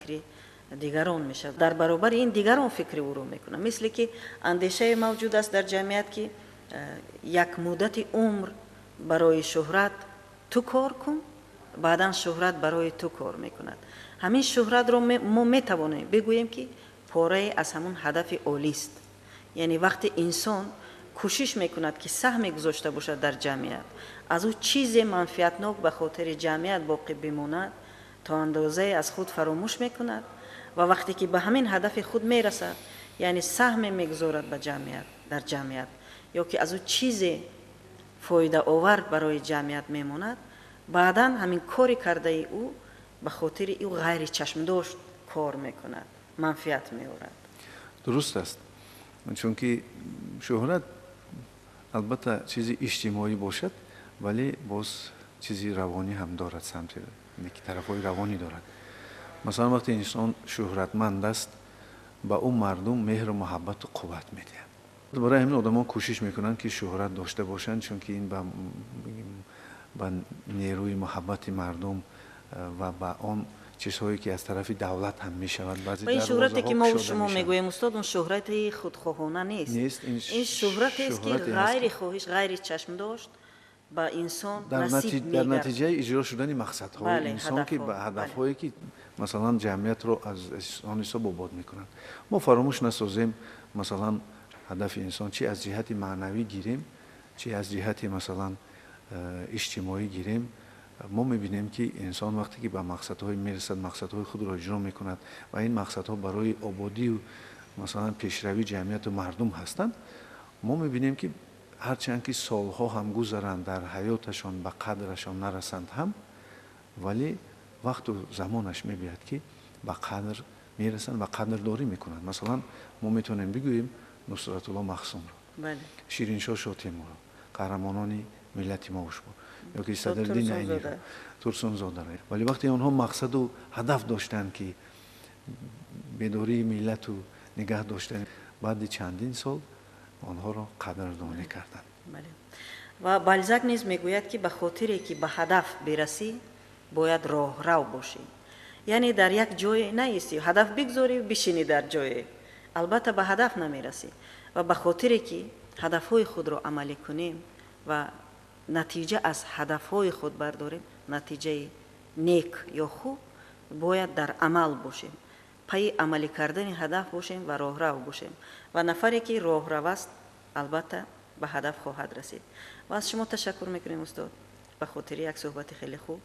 фикри дигарон мешавад. дар баробари ин дигарон фикри ӯро мекунанд. мисли ки андешае мавҷуд аст дар ҷамъият ки як муддати умр барои шӯҳрат ту кор кун, баъдан шӯҳрат барои ту кор мекунад. ҳамин шӯҳратро мо метавонем бигӯем ки порае аз ҳамон ҳадафи олист. яъне вақте инсон кӯшиш мекунад ки саҳме гузошта бошад дар ҷамъият, аз ӯ чизе манфиатнок ба хотири ҷамъият боқӣ бимонад, то андозае аз худ фаромӯш мекунад ва вақте ки ба ҳамин ҳадафи худ мерасад, яъне саҳме мегузорад ба ҷамъият, дар ҷамъият, ё ки аз ӯ чизе фоидаовар барои ҷамъият мемонад, баъдан ҳамин кори кардаи ӯ ба хотири ӯ ғайри чашмдошт кор мекунад, манфиат меорад. дуруст аст, чунки шӯҳрат албатта чизи иҷтимоӣ бошад, вале боз чизи равонӣ ҳам дорад, самти тарафҳои равонӣ дорад. масалан вақте инсон шӯҳратманд аст, ба ӯ мардум меҳру муҳаббату қувват медиҳад. барои ҳамин одамон кӯшиш мекунанд ки шӯҳрат дошта бошанд, чунки ин ба нерӯи муҳаббати мардум ва ба он чизҳое ки аз тарафи давлат ҳам мешавад. ин шӯҳрате ки мо шумо мегӯем устод, он шӯҳрати худхоҳона нест. ин шӯҳратест ки ғайри хоҳиш, ғайри чашмдошт ба инсон насиб мегардад. дар натиҷаи иҷро шудани мақсадҳои инсон ки ба ҳадафҳое ки масалан ҷамъиятро аз он ҳисоб обод мекунанд. мо фаромӯш насозем масалан ҳадафи инсон чи аз ҷиҳати маънавӣ гирем, чи аз ҷиҳати масалан иҷтимоӣ гирем. мо мебинем ки инсон вақте ки ба мақсадҳое мерасад, мақсадҳои худро иҷро мекунад ва ин мақсадҳо барои ободию масалан пешравии ҷамъияту мардум ҳастанд, мо мебинем ки ҳарчанд ки солҳо ҳам гузаранд, дар ҳаёташон ба қадрашон нарасанд ҳам, вале вақту замонаш мебияд ки ба қадр мерасанд ва қадрдорӣ мекунанд. масалан мо метавонем бигӯем нусратулло махсумро, шириншоҳ шотеморо, қаҳрамонони миллати мо шумо, ёки садриддин айниро, турсунзодаро. вале вақте онҳо мақсаду ҳадаф доштанд ки бедории миллату нигаҳ доштани, баъди чандин сол онҳоро қадрдонӣ карданд. ва Бальзак низ мегӯяд ки ба хотире ки ба ҳадаф берасӣ, бояд роҳрав бошӣ. яъне дар як ҷое наистӣ, ҳадаф бигзорӣ, бишинӣ дар ҷое, албатта ба ҳадаф намерасӣ. ва ба хотире ки ҳадафҳои худро амалӣ кунем ва натиҷа аз ҳадафҳои худ бардорем, натиҷаи нек ё хуб, бояд дар амал бошем, пайи амалӣ кардани ҳадаф бошем ва роҳрав бошем. ва нафаре ки роҳрав аст, албатта ба ҳадаф хоҳад расид. ва аз шумо ташаккур мекунем устод, ба хотири як суҳбати хеле хуб.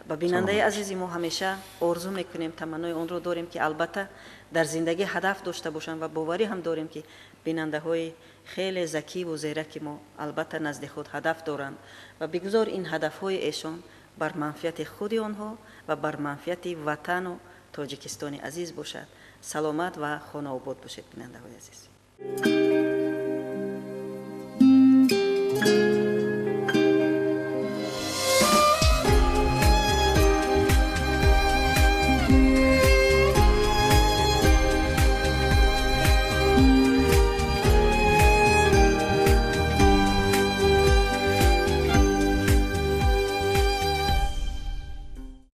ба бинандаи азизи мо ҳамеша орзу мекунем, таманнои онро дорем ки албатта дар зиндагӣ ҳадаф дошта бошанд ва боварӣ ҳам дорем ки бинандаҳои хеле закиву зераки мо албатта назди худ ҳадаф доранд ва бигузор ин ҳадафҳои эшон бар манфиати худи онҳо ва бар манфиати ватану тоҷикистони азиз бошад. саломат ва хонаобод бошед бинандаҳои азиз.